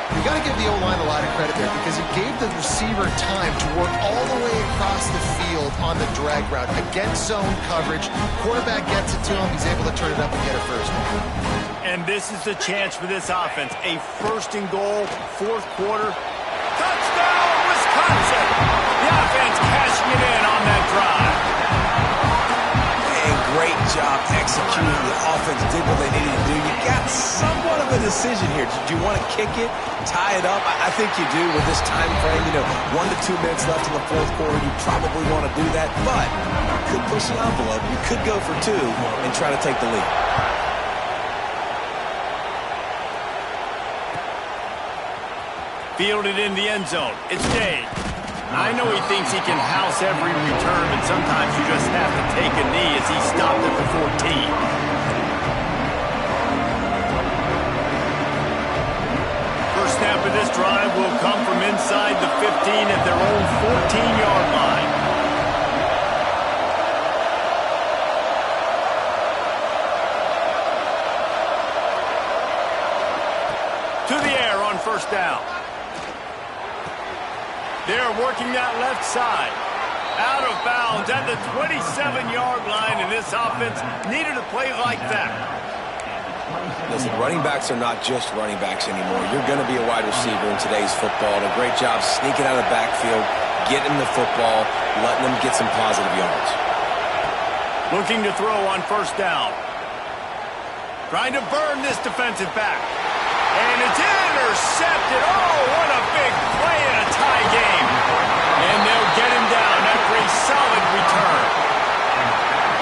C: You got to give the O-line a lot of credit there because it gave the receiver time to work all the way across the field on the drag route against zone coverage. Quarterback gets it to him. He's able to turn it up and get a first down.
A: And this is the chance for this offense. A 1st and goal, 4th quarter. Touchdown, Wisconsin! The offense cashing it in on that drive.
B: And great job executing. The offense did what they needed to do. You got somewhat of a decision here. Do you want to kick it, tie it up? I think you do with this time frame. 1 to 2 minutes left in the 4th quarter. You probably want to do that, but you could push the envelope. You could go for 2 and try to take the lead.
A: Fielded in the end zone. It's Dave. I know he thinks he can house every return, but sometimes you just have to take a knee as he stopped at the 14. First snap of this drive will come from inside the 15 at their own 14-yard line. To the air on 1st down. They're working that left side. Out of bounds at the 27-yard line, and this offense needed a play like that.
B: Listen, running backs are not just running backs anymore. You're going to be a wide receiver in today's football. And a great job sneaking out of the backfield, getting the football, letting them get some positive yards.
A: Looking to throw on 1st down. Trying to burn this defensive back. And it's intercepted. Oh, what a big play in a tie game. And they'll get him down after a solid return.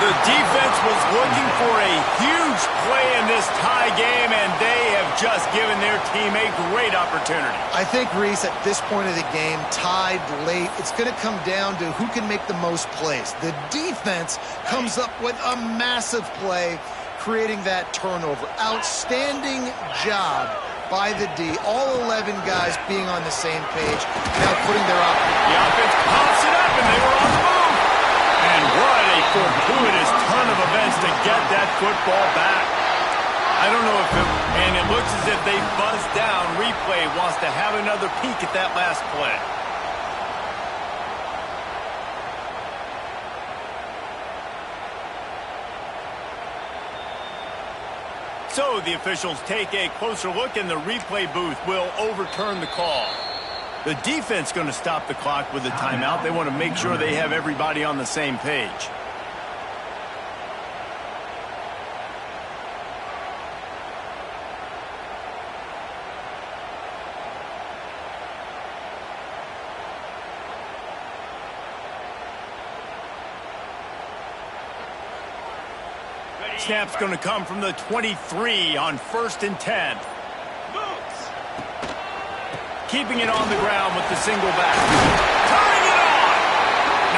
A: The defense was looking for a huge play in this tie game, and they have just given their team a great opportunity.
C: I think, Reese, at this point of the game, tied late, it's going to come down to who can make the most plays. The defense comes up with a massive play, creating that turnover. Outstanding job by the D. All 11 guys being on the same page, now putting their offense.
A: The offense pops it up, and they were on the move. And what a fortuitous turn of events to get that football back. I don't know if it looks as if they buzzed down. Replay wants to have another peek at that last play. So the officials take a closer look, and the replay booth will overturn the call. The defense going to stop the clock with a timeout. They want to make sure they have everybody on the same page. Snap's going to come from the 23 on 1st and 10. Keeping it on the ground with the single back. Turning it on!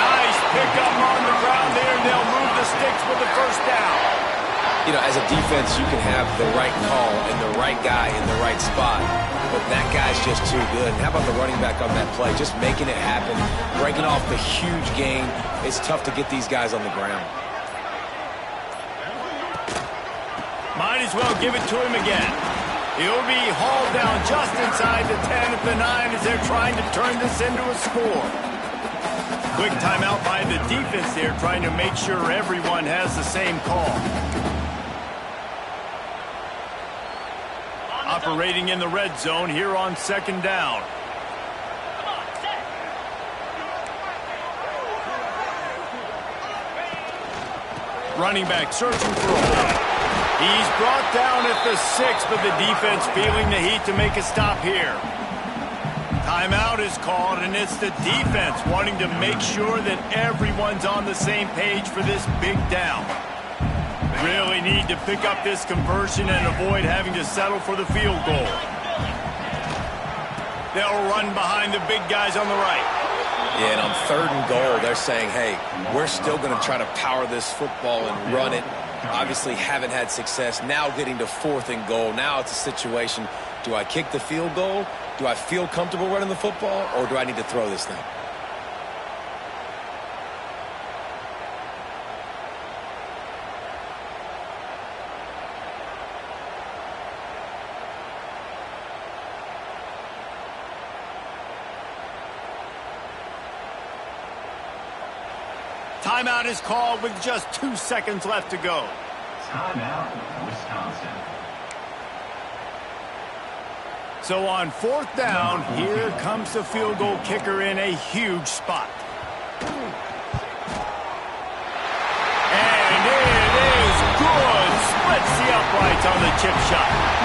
A: Nice pickup on the ground there. They'll move the sticks with the 1st down.
B: As a defense, you can have the right call and the right guy in the right spot, but that guy's just too good. And how about the running back on that play? Just making it happen, breaking off the huge gain. It's tough to get these guys on the ground.
A: Might as well give it to him again. He'll be hauled down just inside the 10 at the 9 as they're trying to turn this into a score. Quick timeout by the defense there, trying to make sure everyone has the same call. Operating in the red zone here on 2nd down. Running back searching for a hole. He's brought down at the 6, but the defense feeling the heat to make a stop here. Timeout is called, and it's the defense wanting to make sure that everyone's on the same page for this big down. Really need to pick up this conversion and avoid having to settle for the field goal. They'll run behind the big guys on the right.
B: Yeah, and on 3rd and goal, they're saying, hey, we're still going to try to power this football and run it. Obviously haven't had success. Now getting to 4th and goal. Now it's a situation, do I kick the field goal? Do I feel comfortable running the football, or do I need to throw this thing?
A: Timeout is called with just 2 seconds left to go.
E: Timeout, Wisconsin.
A: So on 4th down, here comes the field goal kicker in a huge spot. And it is good. Splits the uprights on the chip shot.